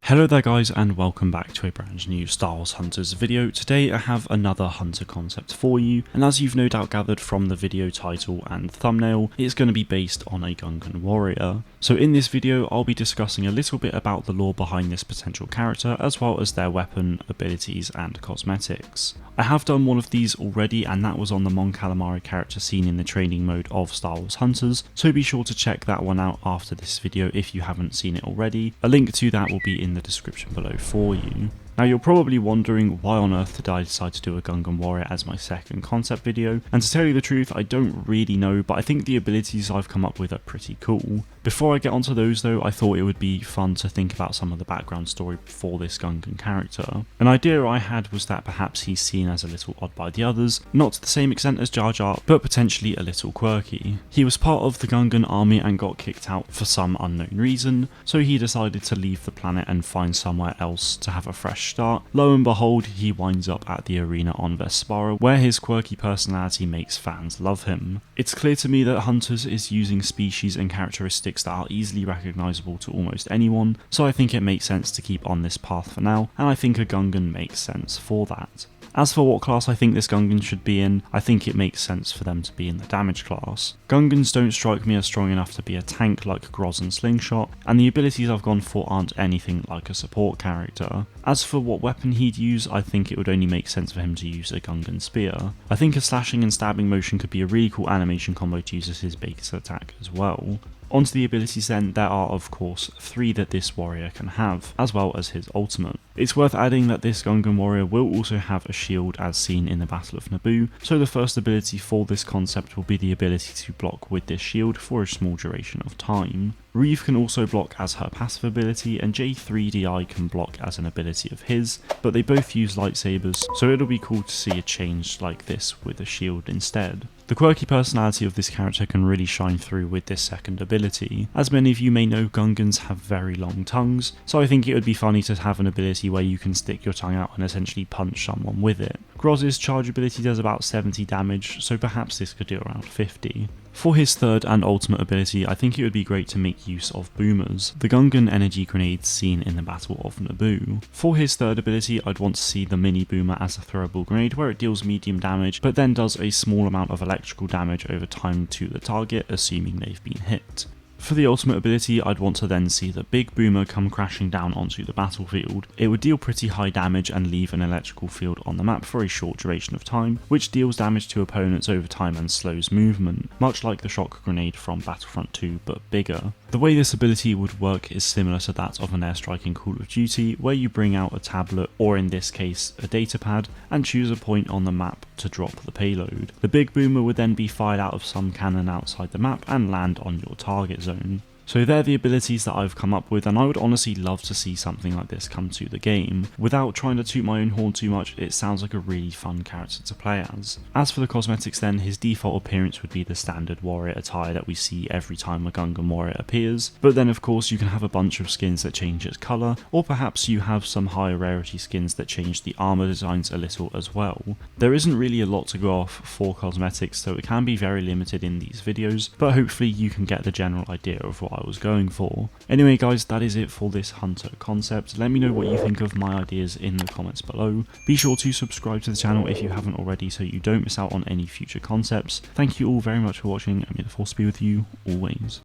Hello there guys, and welcome back to a brand new Star Wars Hunters video. Today I have another Hunter concept for you, and as you've no doubt gathered from the video title and thumbnail, it's going to be based on a Gungan warrior. So in this video I'll be discussing a little bit about the lore behind this potential character, as well as their weapon, abilities and cosmetics. I have done one of these already, and that was on the Mon Calamari character seen in the training mode of Star Wars Hunters, so be sure to check that one out after this video if you haven't seen it already. A link to that will be in the description below for you. Now you're probably wondering why on earth did I decide to do a Gungan warrior as my second concept video, and to tell you the truth I don't really know, but I think the abilities I've come up with are pretty cool. Before I get onto those though, I thought it would be fun to think about some of the background story for this Gungan character. An idea I had was that perhaps he's seen as a little odd by the others, not to the same extent as Jar Jar, but potentially a little quirky. He was part of the Gungan army and got kicked out for some unknown reason, so he decided to leave the planet and find somewhere else to have a fresh start. Lo and behold, he winds up at the arena on Vespara, where his quirky personality makes fans love him. It's clear to me that Hunters is using species and characteristics that are easily recognisable to almost anyone, so I think it makes sense to keep on this path for now, and I think a Gungan makes sense for that. As for what class I think this Gungan should be in, I think it makes sense for them to be in the damage class. Gungans don't strike me as strong enough to be a tank like Groz and Slingshot, and the abilities I've gone for aren't anything like a support character. As for what weapon he'd use, I think it would only make sense for him to use a Gungan spear. I think a slashing and stabbing motion could be a really cool animation combo to use as his base attack as well. Onto the abilities then, there are of course 3 that this warrior can have, as well as his ultimate. It's worth adding that this Gungan warrior will also have a shield as seen in the Battle of Naboo, so the first ability for this concept will be the ability to block with this shield for a small duration of time. Reeve can also block as her passive ability, and J3DI can block as an ability of his, but they both use lightsabers, so it'll be cool to see a change like this with a shield instead. The quirky personality of this character can really shine through with this second ability. As many of you may know, Gungans have very long tongues, so I think it would be funny to have an ability where you can stick your tongue out and essentially punch someone with it. Groz's charge ability does about 70 damage, so perhaps this could do around 50. For his third and ultimate ability, I think it would be great to make use of boomers, the Gungan energy grenades seen in the Battle of Naboo. For his third ability, I'd want to see the mini boomer as a throwable grenade where it deals medium damage, but then does a small amount of electrical damage over time to the target, assuming they've been hit. For the ultimate ability, I'd want to then see the big boomer come crashing down onto the battlefield. It would deal pretty high damage and leave an electrical field on the map for a short duration of time, which deals damage to opponents over time and slows movement, much like the shock grenade from Battlefront 2 but bigger. The way this ability would work is similar to that of an airstrike in Call of Duty, where you bring out a tablet, or in this case a datapad, and choose a point on the map to drop the payload. The big boomer would then be fired out of some cannon outside the map and land on your target zone. So they're the abilities that I've come up with, and I would honestly love to see something like this come to the game. Without trying to toot my own horn too much, it sounds like a really fun character to play as. As for the cosmetics then, his default appearance would be the standard warrior attire that we see every time a Gungan warrior appears, but then of course you can have a bunch of skins that change its colour, or perhaps you have some higher rarity skins that change the armour designs a little as well. There isn't really a lot to go off for cosmetics, so it can be very limited in these videos, but hopefully you can get the general idea of what I was going for. Anyway guys, that is it for this Hunter concept. Let me know what you think of my ideas in the comments below. Be sure to subscribe to the channel if you haven't already so you don't miss out on any future concepts. Thank you all very much for watching, and may the force be with you always.